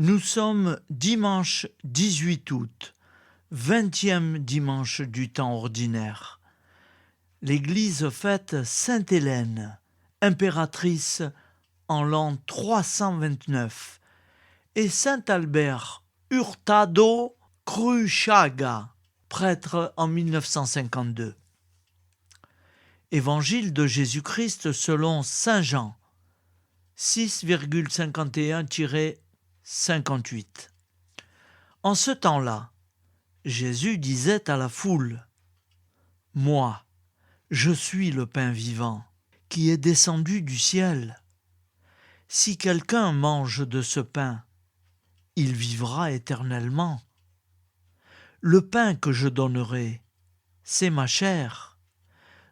Nous sommes dimanche 18 août, 20e dimanche du temps ordinaire. L'Église fête Sainte Hélène, impératrice en l'an 329, et Saint Albert Hurtado Cruchaga, prêtre en 1952. Évangile de Jésus-Christ selon Saint Jean, 6,51-58. En ce temps-là, Jésus disait à la foule : « Moi, je suis le pain vivant qui est descendu du ciel. Si quelqu'un mange de ce pain, il vivra éternellement. Le pain que je donnerai, c'est ma chair,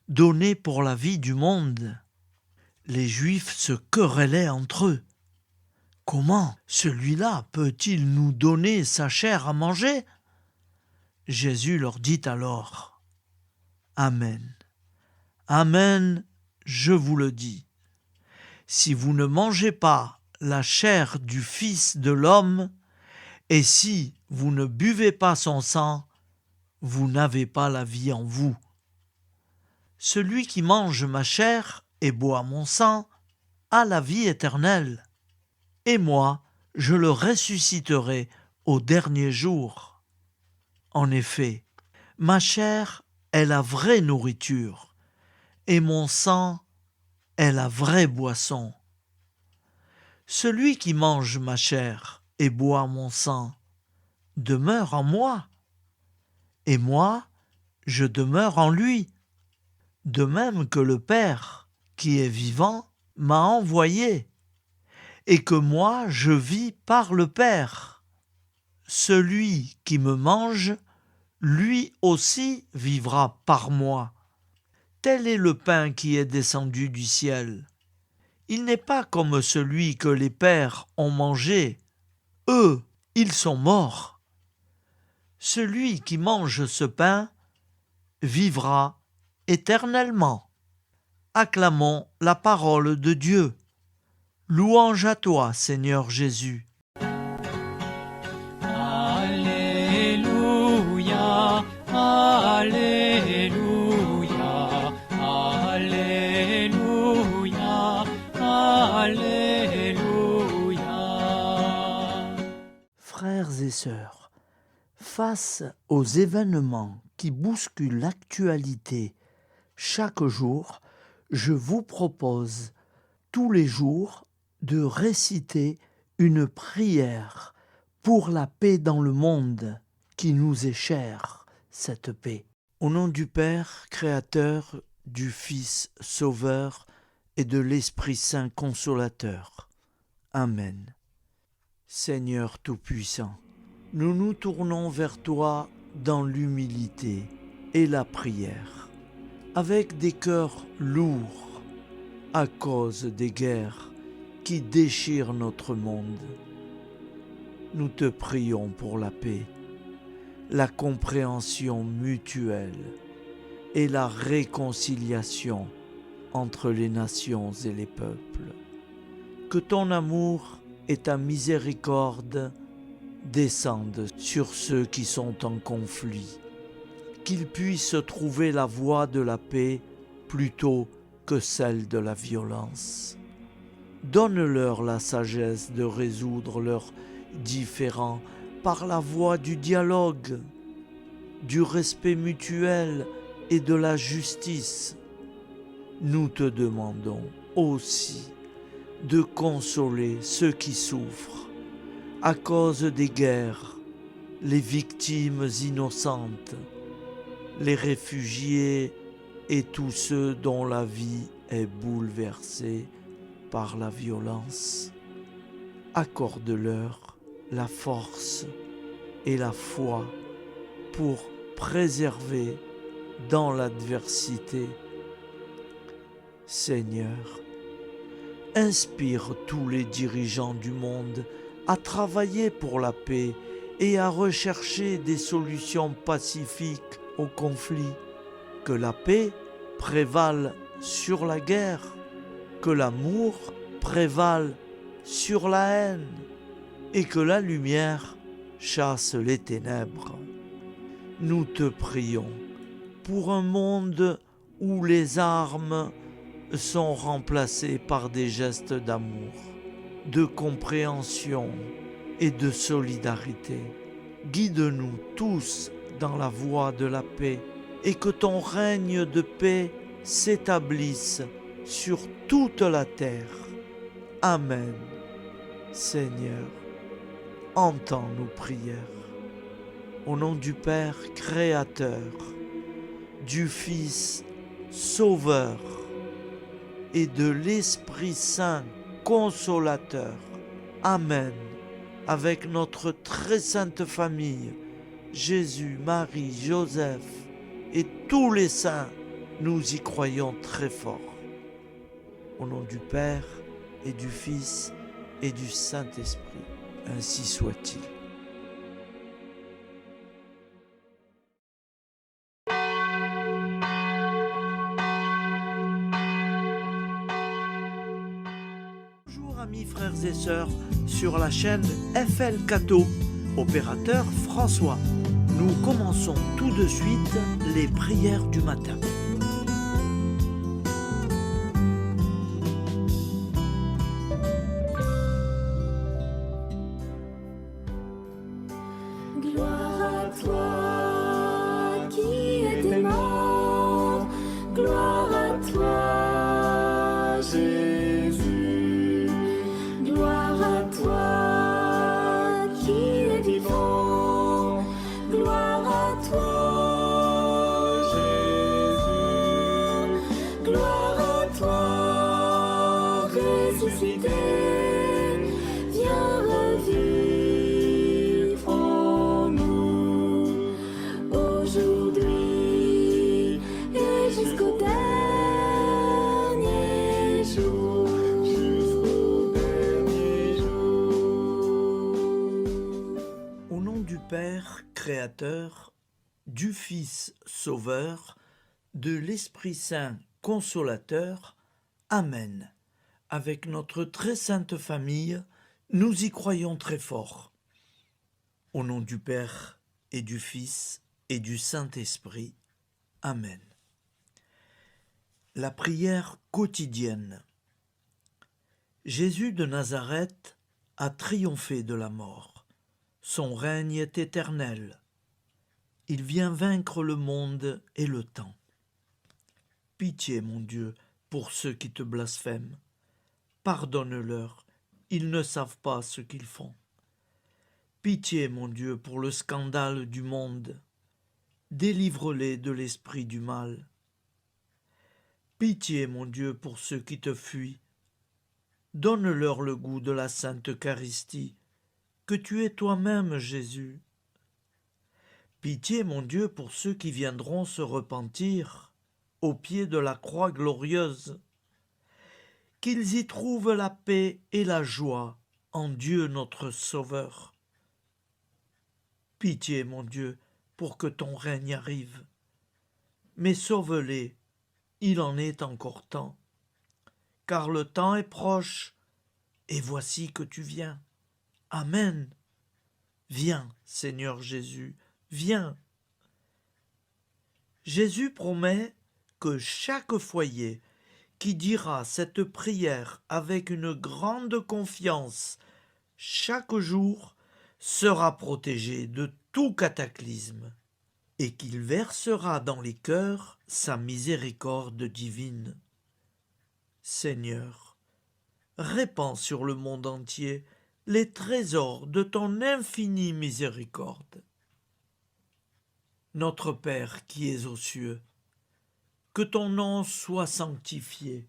donnée pour la vie du monde. » Les Juifs se querellaient entre eux. Comment celui-là peut-il nous donner sa chair à manger ? Jésus leur dit alors : Amen. Amen, je vous le dis. Si vous ne mangez pas la chair du Fils de l'homme, et si vous ne buvez pas son sang, vous n'avez pas la vie en vous. Celui qui mange ma chair et boit mon sang a la vie éternelle, et moi, je le ressusciterai au dernier jour. En effet, ma chair est la vraie nourriture, et mon sang est la vraie boisson. Celui qui mange ma chair et boit mon sang demeure en moi, et moi, je demeure en lui, de même que le Père, qui est vivant, m'a envoyé, et que moi je vis par le Père. Celui qui me mange, lui aussi vivra par moi. Tel est le pain qui est descendu du ciel. Il n'est pas comme celui que les pères ont mangé. Eux, ils sont morts. Celui qui mange ce pain vivra éternellement. Acclamons la parole de Dieu. Louange à toi, Seigneur Jésus. Alléluia, Alléluia, Alléluia, Alléluia. Frères et sœurs, face aux événements qui bousculent l'actualité chaque jour, je vous propose tous les jours de réciter une prière pour la paix dans le monde qui nous est chère, cette paix. Au nom du Père, Créateur, du Fils, Sauveur et de l'Esprit Saint Consolateur. Amen. Seigneur Tout-Puissant, nous nous tournons vers toi dans l'humilité et la prière, avec des cœurs lourds à cause des guerres qui déchirent notre monde. Nous te prions pour la paix, la compréhension mutuelle et la réconciliation entre les nations et les peuples. Que ton amour et ta miséricorde descendent sur ceux qui sont en conflit, qu'ils puissent trouver la voie de la paix plutôt que celle de la violence. Donne-leur la sagesse de résoudre leurs différends par la voie du dialogue, du respect mutuel et de la justice. Nous te demandons aussi de consoler ceux qui souffrent à cause des guerres, les victimes innocentes, les réfugiés et tous ceux dont la vie est bouleversée par la violence. Accorde-leur la force et la foi pour préserver dans l'adversité. Seigneur, inspire tous les dirigeants du monde à travailler pour la paix et à rechercher des solutions pacifiques aux conflits. Que la paix prévale sur la guerre, que l'amour prévale sur la haine, et que la lumière chasse les ténèbres. Nous te prions pour un monde où les armes sont remplacées par des gestes d'amour, de compréhension et de solidarité. Guide-nous tous dans la voie de la paix et que ton règne de paix s'établisse sur toute la terre. Amen. Seigneur, entends nos prières. Au nom du Père Créateur, du Fils Sauveur et de l'Esprit Saint Consolateur. Amen. Avec notre très sainte famille, Jésus, Marie, Joseph et tous les saints, nous y croyons très fort. Au nom du Père et du Fils et du Saint-Esprit, ainsi soit-il. Bonjour amis frères et sœurs sur la chaîne FL Cato, opérateur François. Nous commençons tout de suite les prières du matin. Gloire à toi qui étais mort, gloire à toi Jésus, gloire à toi qui es vivant, gloire à toi Jésus, gloire à toi ressuscité, viens revivre en nous aujourd'hui et jusqu'au dernier jour. Au nom du Père Créateur, du Fils Sauveur, de l'Esprit Saint Consolateur. Amen. Avec notre très sainte famille, nous y croyons très fort. Au nom du Père et du Fils et du Saint-Esprit. Amen. La prière quotidienne. Jésus de Nazareth a triomphé de la mort. Son règne est éternel. Il vient vaincre le monde et le temps. Pitié, mon Dieu, pour ceux qui te blasphèment. Pardonne-leur, ils ne savent pas ce qu'ils font. Pitié, mon Dieu, pour le scandale du monde. Délivre-les de l'esprit du mal. Pitié, mon Dieu, pour ceux qui te fuient. Donne-leur le goût de la Sainte Eucharistie, que tu es toi-même, Jésus. Pitié, mon Dieu, pour ceux qui viendront se repentir au pied de la croix glorieuse, qu'ils y trouvent la paix et la joie en Dieu notre Sauveur. Pitié, mon Dieu, pour que ton règne arrive. Mais sauve-les, il en est encore temps, car le temps est proche, et voici que tu viens. Amen. Viens, Seigneur Jésus, viens. Jésus promet que chaque foyer qui dira cette prière avec une grande confiance chaque jour sera protégé de tout cataclysme et qu'il versera dans les cœurs sa miséricorde divine. Seigneur, répands sur le monde entier les trésors de ton infinie miséricorde. Notre Père qui es aux cieux, que ton nom soit sanctifié,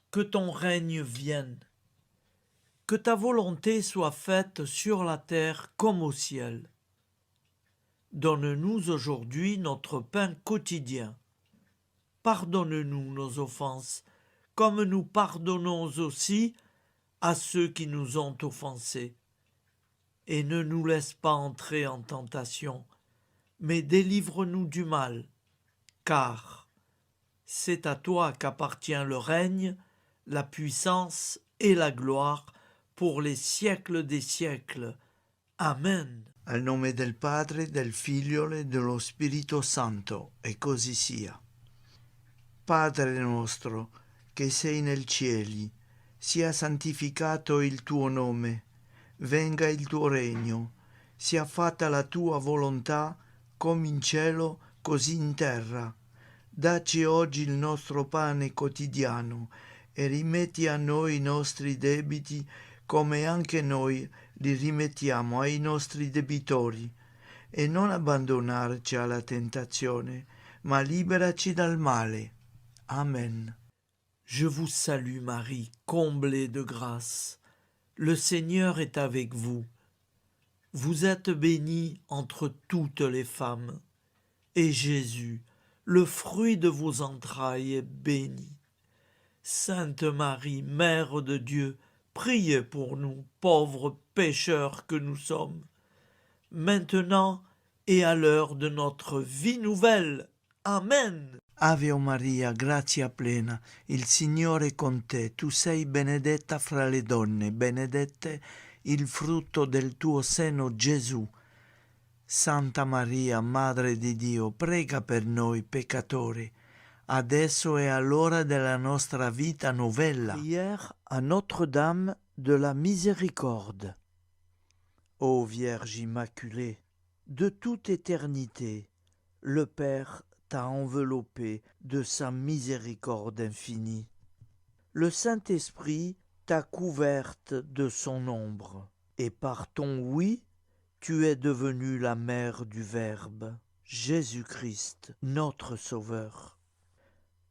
que ton règne vienne, que ta volonté soit faite sur la terre comme au ciel. Donne-nous aujourd'hui notre pain quotidien. Pardonne-nous nos offenses, comme nous pardonnons aussi à ceux qui nous ont offensés. Et ne nous laisse pas entrer en tentation, mais délivre-nous du mal, car c'est à toi qu'appartient le règne, la puissance et la gloire pour les siècles des siècles. Amen. Al nome del Padre, del Figlio e dello Spirito Santo, e così sia. Padre nostro, che sei nel cieli, sia santificato il tuo nome, venga il tuo regno, sia fatta la tua volontà, come in cielo, così in terra. Dacci oggi il nostro pane quotidiano e rimetti a noi i nostri debiti, come anche noi li rimettiamo ai nostri debitori, e non abbandonarci alla tentazione, ma liberaci dal male. Amen. Je vous salue Marie, comblée de grâce. Le Seigneur est avec vous. Vous êtes bénie entre toutes les femmes, et Jésus, le fruit de vos entrailles, est béni. Sainte Marie, Mère de Dieu, priez pour nous, pauvres pécheurs que nous sommes, maintenant et à l'heure de notre vie nouvelle. Amen. Ave Maria, grazia plena, il Signore è con te, tu sei benedetta fra le donne, benedetto il frutto del tuo seno, Gesù. Santa Maria, Madre di Dio, prega per noi peccatori, adesso e all'ora della nostra vita novella. Prière à Notre-Dame de la Miséricorde. Ô Vierge Immaculée, De toute éternité, le Père t'a enveloppé de sa miséricorde infinie. Le Saint-Esprit t'a couverte de son ombre, et par ton oui, tu es devenue la mère du Verbe, Jésus-Christ, notre Sauveur.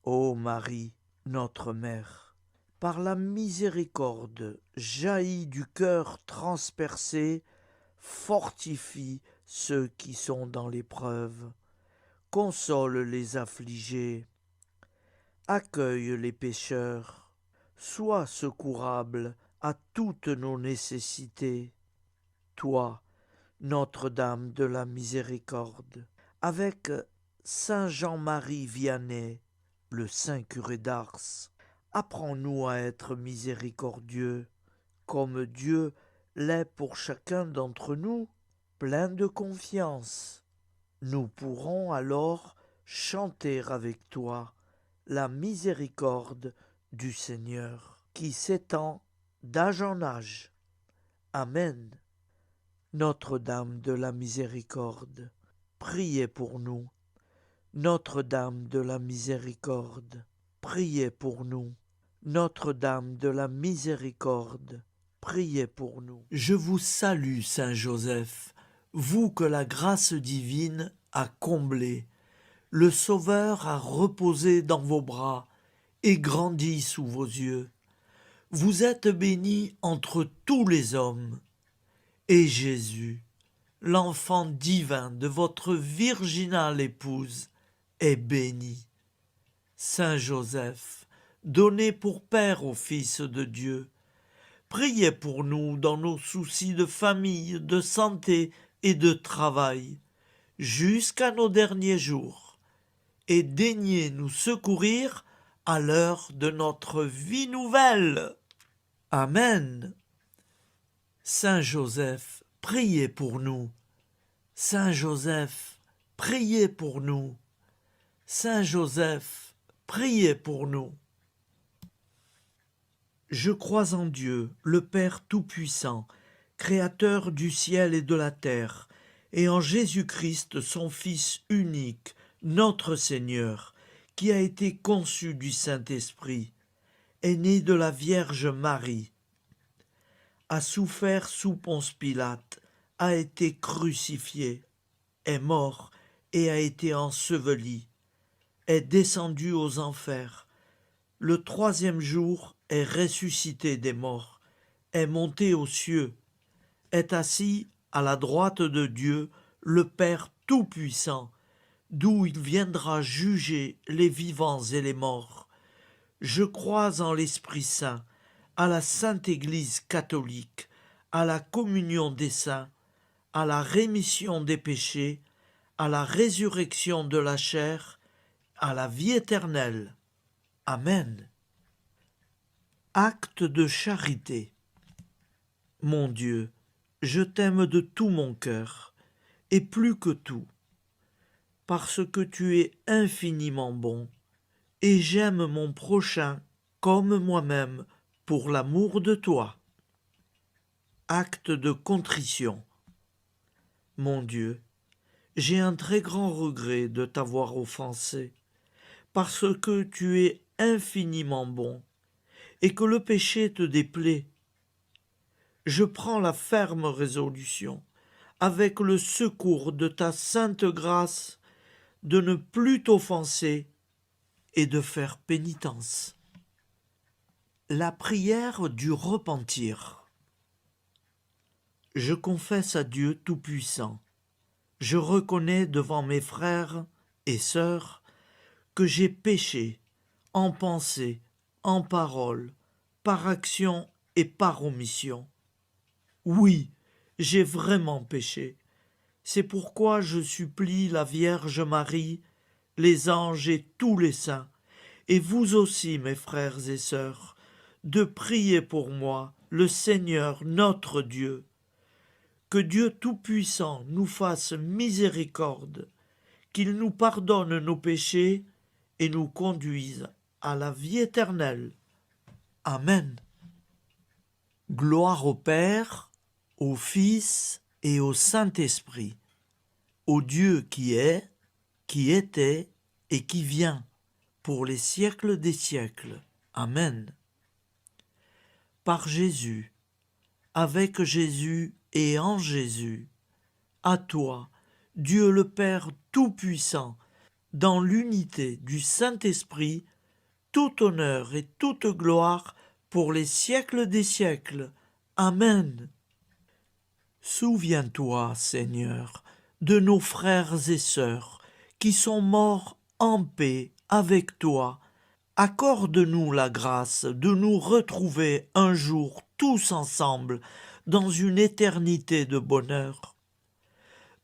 Ô Marie, notre Mère, par la miséricorde jaillie du cœur transpercé, fortifie ceux qui sont dans l'épreuve, console les affligés, accueille les pécheurs, sois secourable à toutes nos nécessités. Toi, Notre-Dame de la Miséricorde, avec Saint Jean-Marie Vianney, le saint curé d'Ars, apprends-nous à être miséricordieux, comme Dieu l'est pour chacun d'entre nous, plein de confiance. Nous pourrons alors chanter avec toi la miséricorde du Seigneur, qui s'étend d'âge en âge. Amen. Notre-Dame de la Miséricorde, priez pour nous. Notre-Dame de la Miséricorde, priez pour nous. Notre-Dame de la Miséricorde, priez pour nous. Je vous salue, Saint Joseph, vous que la grâce divine a comblé. Le Sauveur a reposé dans vos bras et grandi sous vos yeux. Vous êtes béni entre tous les hommes. Et Jésus, l'enfant divin de votre virginale épouse, est béni. Saint Joseph, donné pour Père au Fils de Dieu, priez pour nous dans nos soucis de famille, de santé et de travail, jusqu'à nos derniers jours, et daignez nous secourir à l'heure de notre vie nouvelle. Amen. Saint Joseph, priez pour nous. Saint Joseph, priez pour nous. Saint Joseph, priez pour nous. Je crois en Dieu, le Père Tout-Puissant, Créateur du ciel et de la terre, et en Jésus-Christ, son Fils unique, notre Seigneur, qui a été conçu du Saint-Esprit, est né de la Vierge Marie, a souffert sous Ponce Pilate, a été crucifié, est mort et a été enseveli, est descendu aux enfers, le troisième jour est ressuscité des morts, est monté aux cieux, est assis à la droite de Dieu, le Père Tout-Puissant, d'où il viendra juger les vivants et les morts. Je crois en l'Esprit Saint, à la Sainte Église catholique, à la communion des saints, à la rémission des péchés, à la résurrection de la chair, à la vie éternelle. Amen. Acte de charité. Mon Dieu, je t'aime de tout mon cœur, et plus que tout, parce que tu es infiniment bon, et j'aime mon prochain comme moi-même pour l'amour de toi. Acte de contrition. Mon Dieu, j'ai un très grand regret de t'avoir offensé, parce que tu es infiniment bon, et que le péché te déplaît. Je prends la ferme résolution, avec le secours de ta sainte grâce, de ne plus t'offenser et de faire pénitence. La prière du repentir. Je confesse à Dieu Tout-Puissant. Je reconnais devant mes frères et sœurs que j'ai péché en pensée, en parole, par action et par omission. Oui, j'ai vraiment péché. C'est pourquoi je supplie la Vierge Marie, les anges et tous les saints, et vous aussi, mes frères et sœurs, de prier pour moi, le Seigneur notre Dieu. Que Dieu Tout-Puissant nous fasse miséricorde, qu'il nous pardonne nos péchés et nous conduise à la vie éternelle. Amen. Gloire au Père, au Fils et au Saint-Esprit, au Dieu qui est, qui était et qui vient, pour les siècles des siècles. Amen. Par Jésus, avec Jésus et en Jésus, à toi, Dieu le Père Tout-Puissant, dans l'unité du Saint-Esprit, tout honneur et toute gloire pour les siècles des siècles. Amen. Souviens-toi, Seigneur, de nos frères et sœurs qui sont morts en paix avec toi. Accorde-nous la grâce de nous retrouver un jour tous ensemble dans une éternité de bonheur.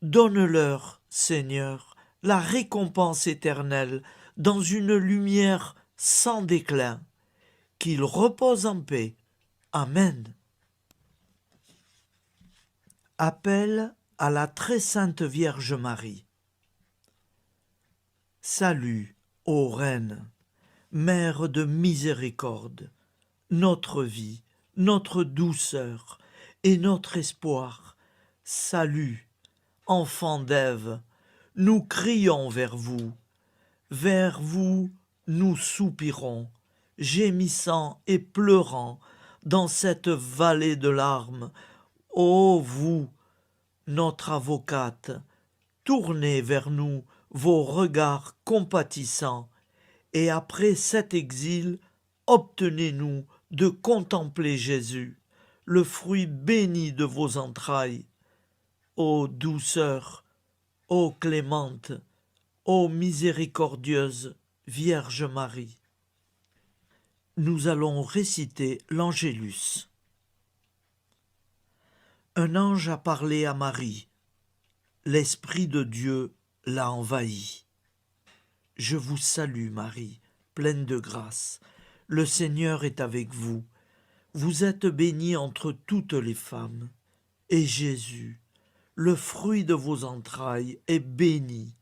Donne-leur, Seigneur, la récompense éternelle dans une lumière sans déclin. Qu'ils reposent en paix. Amen. Appel à la très sainte Vierge Marie. Salut, ô Reine, Mère de miséricorde, notre vie, notre douceur et notre espoir. Salut, enfants d'Ève, nous crions vers vous. Vers vous, nous soupirons, gémissant et pleurant dans cette vallée de larmes. Ô vous, notre avocate, tournez vers nous vos regards compatissants, et après cet exil, obtenez-nous de contempler Jésus, le fruit béni de vos entrailles. Ô douceur, ô clémente, ô miséricordieuse Vierge Marie. Nous allons réciter l'Angélus. Un ange a parlé à Marie. L'Esprit de Dieu l'a envahie. Je vous salue, Marie, pleine de grâce. Le Seigneur est avec vous. Vous êtes bénie entre toutes les femmes. Et Jésus, le fruit de vos entrailles, est béni.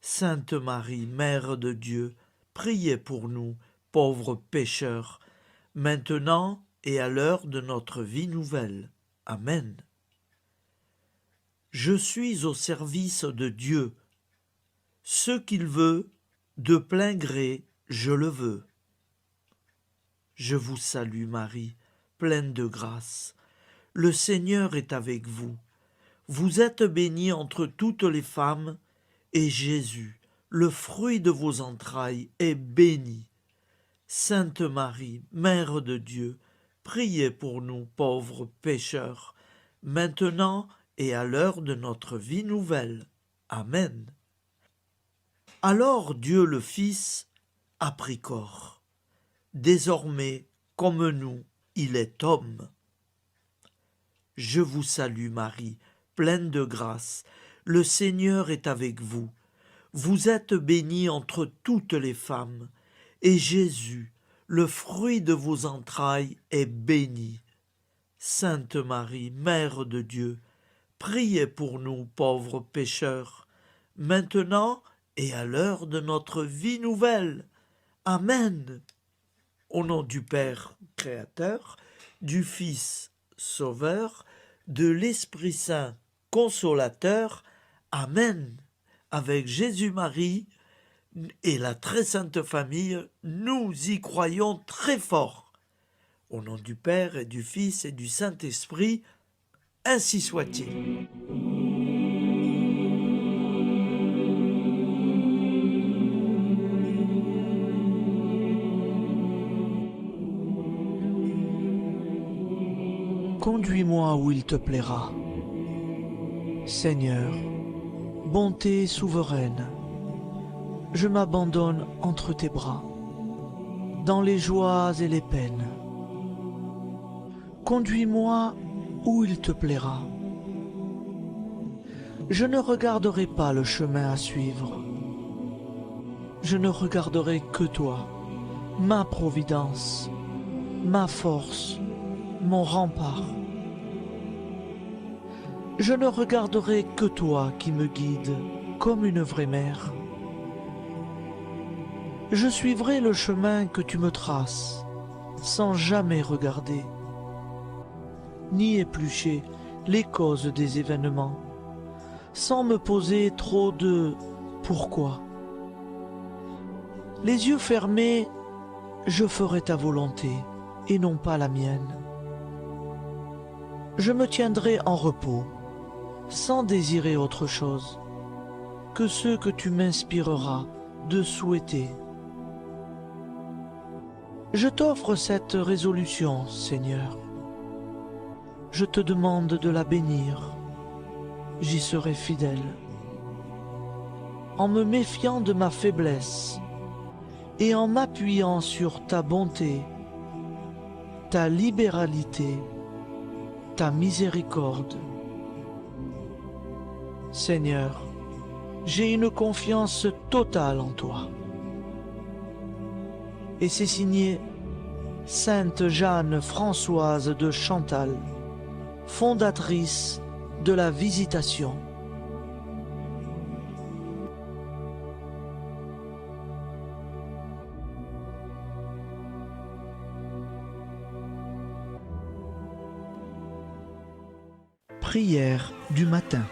Sainte Marie, Mère de Dieu, priez pour nous, pauvres pécheurs, maintenant et à l'heure de notre vie nouvelle. Amen. Je suis au service de Dieu. Ce qu'il veut, de plein gré, je le veux. Je vous salue Marie, pleine de grâce. Le Seigneur est avec vous. Vous êtes bénie entre toutes les femmes, et Jésus, le fruit de vos entrailles, est béni. Sainte Marie, Mère de Dieu, priez pour nous pauvres pécheurs, maintenant et à l'heure de notre vie nouvelle. Amen. Alors Dieu le Fils a pris corps. Désormais, comme nous, il est homme. Je vous salue Marie, pleine de grâce. Le Seigneur est avec vous. Vous êtes bénie entre toutes les femmes, et Jésus, le fruit de vos entrailles, est béni. Sainte Marie, Mère de Dieu, priez pour nous pauvres pécheurs, maintenant et à l'heure de notre vie nouvelle. Amen. Au nom du Père Créateur, du Fils Sauveur, de l'Esprit Saint Consolateur. Amen. Avec Jésus-Marie et la très sainte famille, nous y croyons très fort. Au nom du Père et du Fils et du Saint-Esprit, ainsi soit-il. Conduis-moi où il te plaira. Seigneur, bonté souveraine, je m'abandonne entre tes bras, dans les joies et les peines. Conduis-moi où il te plaira. Je ne regarderai pas le chemin à suivre. Je ne regarderai que toi, ma providence, ma force, mon rempart. Je ne regarderai que toi qui me guides comme une vraie mère. Je suivrai le chemin que tu me traces, sans jamais regarder, ni éplucher les causes des événements, sans me poser trop de « pourquoi ». Les yeux fermés, je ferai ta volonté et non pas la mienne. Je me tiendrai en repos, sans désirer autre chose que ce que tu m'inspireras de souhaiter. Je t'offre cette résolution, Seigneur. Je te demande de la bénir. J'y serai fidèle. En me méfiant de ma faiblesse et en m'appuyant sur ta bonté, ta libéralité, ta miséricorde. Seigneur, j'ai une confiance totale en toi. Et c'est signé Sainte Jeanne Françoise de Chantal, fondatrice de la Visitation. Prière du matin.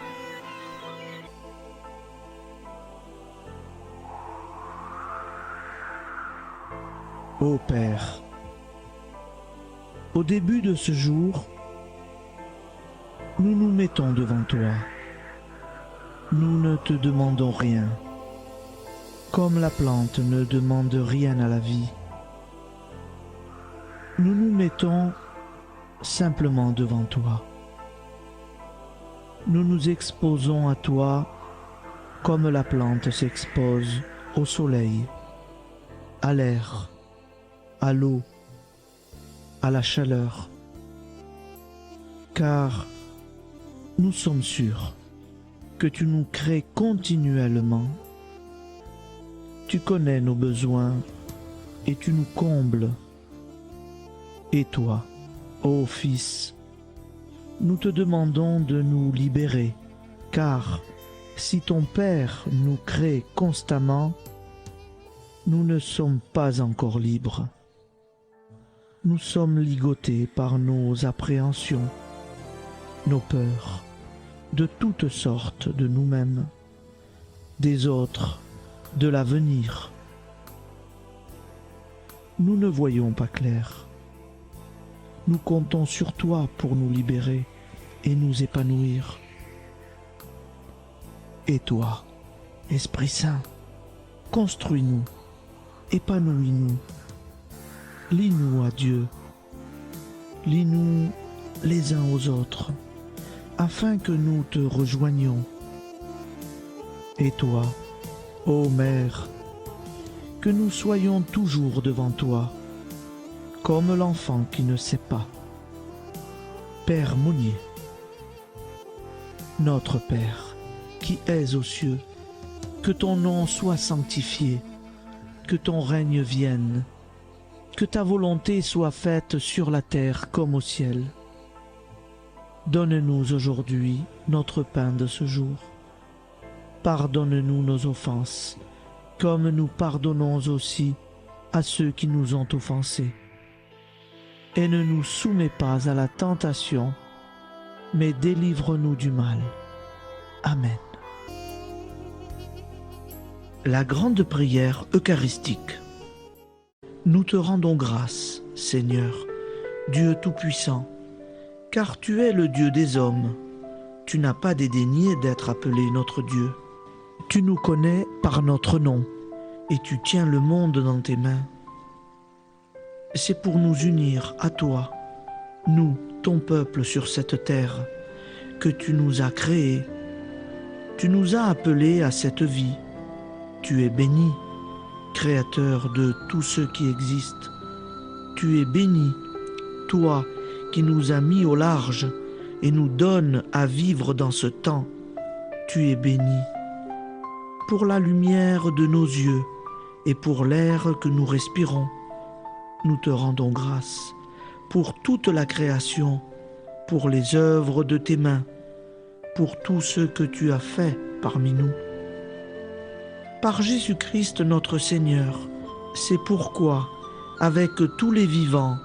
Ô Père, au début de ce jour, nous nous mettons devant toi. Nous ne te demandons rien, comme la plante ne demande rien à la vie. Nous nous mettons simplement devant toi. Nous nous exposons à toi comme la plante s'expose au soleil, à l'air, à l'eau, à la chaleur, car nous sommes sûrs que tu nous crées continuellement. Tu connais nos besoins et tu nous combles. Et toi, ô Fils, nous te demandons de nous libérer, car si ton Père nous crée constamment, nous ne sommes pas encore libres. Nous sommes ligotés par nos appréhensions, nos peurs, de toutes sortes de nous-mêmes, des autres, de l'avenir. Nous ne voyons pas clair. Nous comptons sur toi pour nous libérer et nous épanouir. Et toi, Esprit Saint, construis-nous, épanouis-nous, lie-nous à Dieu, lie-nous les uns aux autres, afin que nous te rejoignions. Et toi, ô Mère, que nous soyons toujours devant toi, comme l'enfant qui ne sait pas. Père Monnier, notre Père, qui es aux cieux, que ton nom soit sanctifié, que ton règne vienne, que ta volonté soit faite sur la terre comme au ciel. Donne-nous aujourd'hui notre pain de ce jour. Pardonne-nous nos offenses, comme nous pardonnons aussi à ceux qui nous ont offensés. Et ne nous soumets pas à la tentation, mais délivre-nous du mal. Amen. La grande prière eucharistique. Nous te rendons grâce, Seigneur, Dieu Tout-Puissant, car tu es le Dieu des hommes. Tu n'as pas dédaigné d'être appelé notre Dieu. Tu nous connais par notre nom, et tu tiens le monde dans tes mains. C'est pour nous unir à toi, nous, ton peuple sur cette terre, que tu nous as créés. Tu nous as appelés à cette vie. Tu es béni, Créateur de tous ceux qui existent. Tu es béni, toi qui nous as mis au large et nous donnes à vivre dans ce temps. Tu es béni. Pour la lumière de nos yeux et pour l'air que nous respirons, nous te rendons grâce. Pour toute la création, pour les œuvres de tes mains, pour tout ce que tu as fait parmi nous. Par Jésus-Christ notre Seigneur, c'est pourquoi, avec tous les vivants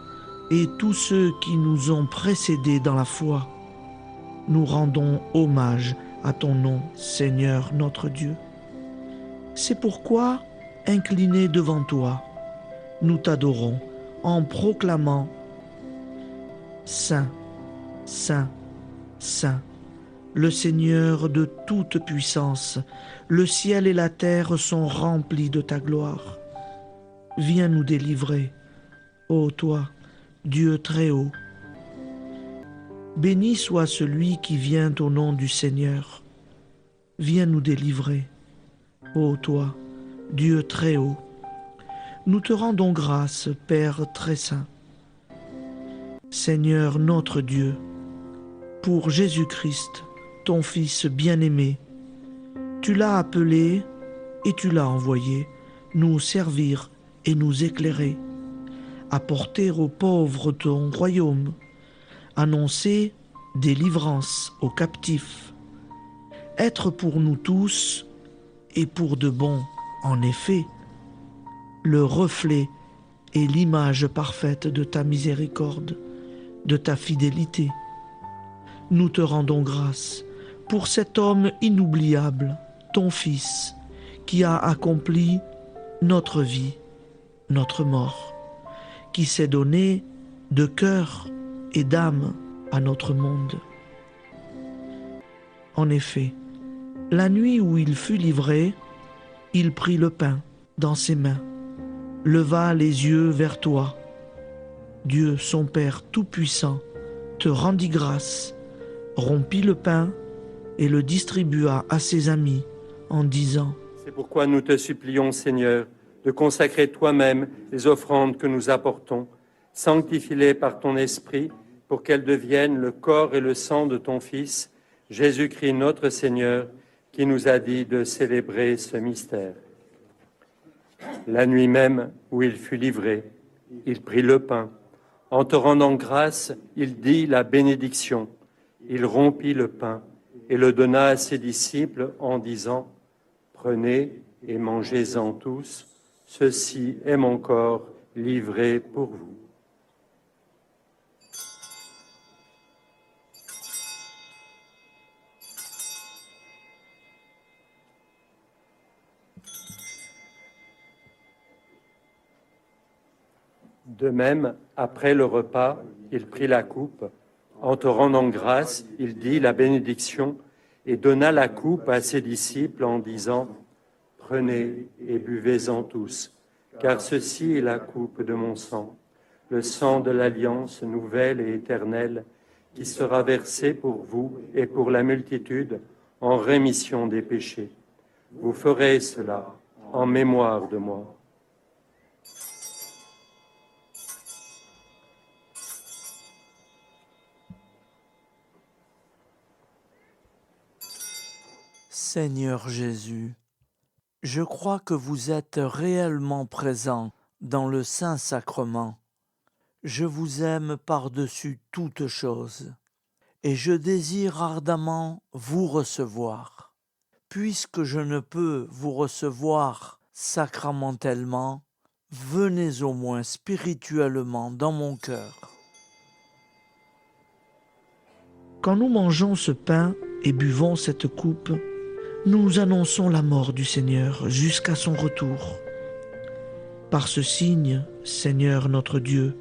et tous ceux qui nous ont précédés dans la foi, nous rendons hommage à ton nom, Seigneur notre Dieu. C'est pourquoi, inclinés devant toi, nous t'adorons en proclamant « Saint, Saint, Saint ». Le Seigneur de toute puissance, le ciel et la terre sont remplis de ta gloire. Viens nous délivrer, ô toi, Dieu très haut. Béni soit celui qui vient au nom du Seigneur. Viens nous délivrer, ô toi, Dieu très haut. Nous te rendons grâce, Père très saint. Seigneur notre Dieu, pour Jésus-Christ, ton Fils bien-aimé, tu l'as appelé et tu l'as envoyé nous servir et nous éclairer, apporter aux pauvres ton royaume, annoncer délivrance aux captifs, être pour nous tous et pour de bon, en effet, le reflet et l'image parfaite de ta miséricorde, de ta fidélité. Nous te rendons grâce pour cet homme inoubliable, ton Fils, qui a accompli notre vie, notre mort, qui s'est donné de cœur et d'âme à notre monde. En effet, la nuit où il fut livré, il prit le pain dans ses mains, leva les yeux vers toi. Dieu, son Père Tout-Puissant, te rendit grâce, rompit le pain et le distribua à ses amis en disant : C'est pourquoi nous te supplions, Seigneur, de consacrer toi-même les offrandes que nous apportons. Sanctifie-les par ton Esprit pour qu'elles deviennent le corps et le sang de ton Fils, Jésus-Christ notre Seigneur, qui nous a dit de célébrer ce mystère. La nuit même où il fut livré, il prit le pain. En te rendant grâce, il dit la bénédiction. Il rompit le pain et le donna à ses disciples en disant : Prenez et mangez-en tous, ceci est mon corps livré pour vous. De même, après le repas, il prit la coupe. En te rendant grâce, il dit la bénédiction et donna la coupe à ses disciples en disant : Prenez et buvez-en tous, car ceci est la coupe de mon sang, le sang de l'alliance nouvelle et éternelle, qui sera versé pour vous et pour la multitude en rémission des péchés. Vous ferez cela en mémoire de moi. Seigneur Jésus, je crois que vous êtes réellement présent dans le Saint-Sacrement. Je vous aime par-dessus toute chose et je désire ardemment vous recevoir. Puisque je ne peux vous recevoir sacramentellement, venez au moins spirituellement dans mon cœur. Quand nous mangeons ce pain et buvons cette coupe, nous annonçons la mort du Seigneur jusqu'à son retour. Par ce signe, Seigneur notre Dieu,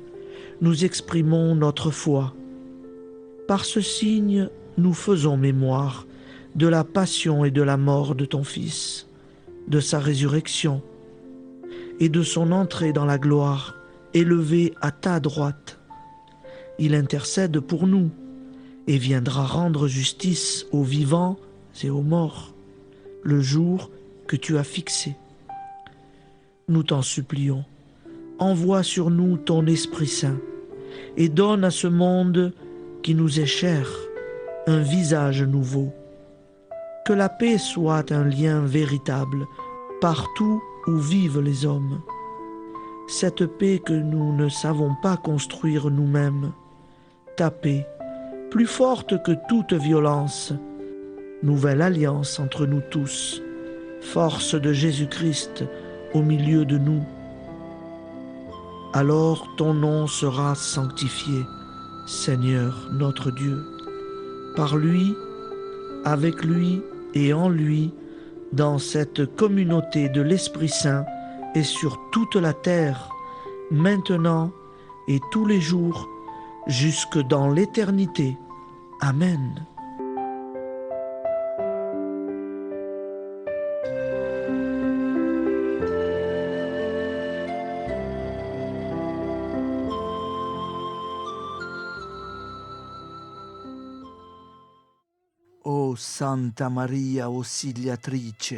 nous exprimons notre foi. Par ce signe, nous faisons mémoire de la passion et de la mort de ton Fils, de sa résurrection et de son entrée dans la gloire, élevé à ta droite. Il intercède pour nous et viendra rendre justice aux vivants et aux morts, le jour que tu as fixé. Nous t'en supplions, envoie sur nous ton Esprit Saint et donne à ce monde qui nous est cher un visage nouveau. Que la paix soit un lien véritable partout où vivent les hommes. Cette paix que nous ne savons pas construire nous-mêmes, ta paix, plus forte que toute violence, nouvelle alliance entre nous tous, force de Jésus-Christ au milieu de nous. Alors ton nom sera sanctifié, Seigneur notre Dieu. Par lui, avec lui et en lui, dans cette communauté de l'Esprit Saint et sur toute la terre, maintenant et tous les jours, jusque dans l'éternité. Amen. Ô Santa Maria Auxiliatrice,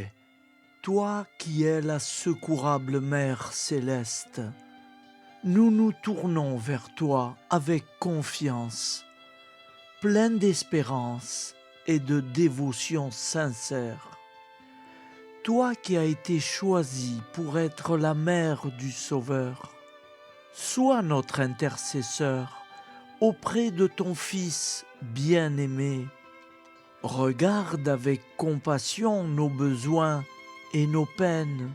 toi qui es la secourable Mère céleste, nous nous tournons vers toi avec confiance, plein d'espérance et de dévotion sincère. Toi qui as été choisie pour être la mère du Sauveur, sois notre intercesseur auprès de ton Fils bien-aimé. Regarde avec compassion nos besoins et nos peines.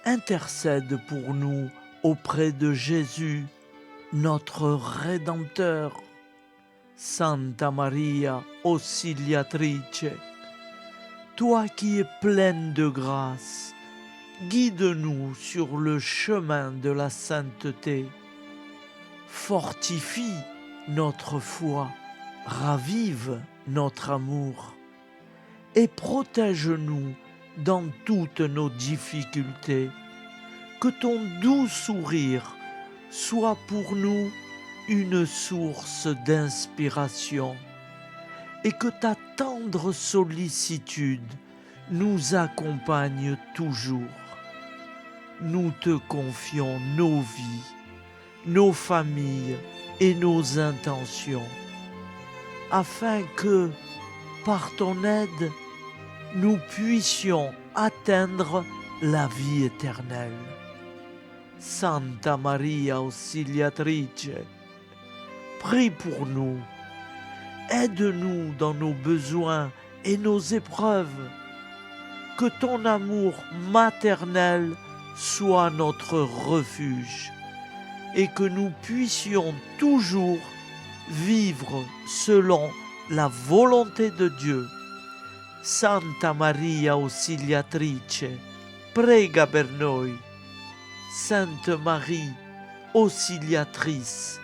Intercède pour nous auprès de Jésus, notre Rédempteur. Santa Maria Auxiliatrice, toi qui es pleine de grâce, guide-nous sur le chemin de la sainteté. Fortifie notre foi, ravive notre amour et protège-nous dans toutes nos difficultés. Que ton doux sourire soit pour nous une source d'inspiration et que ta tendre sollicitude nous accompagne toujours. Nous te confions nos vies, nos familles et nos intentions, afin que, par ton aide, nous puissions atteindre la vie éternelle. Santa Maria Auxiliatrice, prie pour nous, aide-nous dans nos besoins et nos épreuves, que ton amour maternel soit notre refuge et que nous puissions toujours vivre selon la volonté de Dieu. Santa Maria Auxiliatrice, prega per noi. Sainte Marie, Auxiliatrice,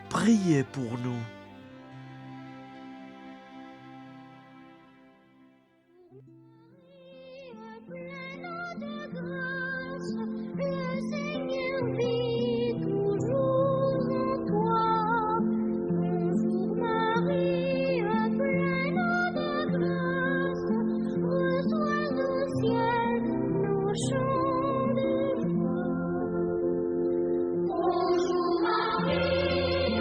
priez pour nous. Bonjour Marie,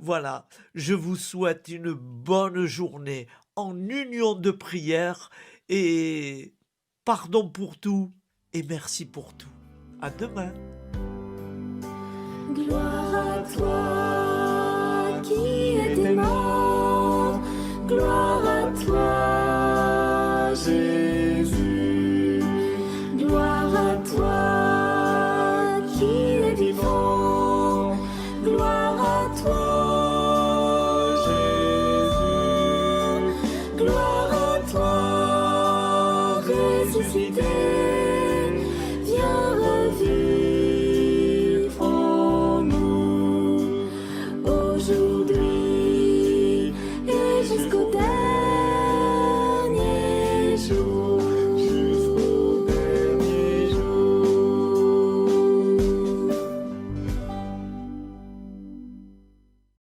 Voilà, je vous souhaite une bonne journée en union de prière et pardon pour tout et merci pour tout. À demain. Gloire à toi qui es mort, gloire à toi Jésus, gloire à toi qui es vivant, gloire à toi Jésus, gloire à toi ressuscité.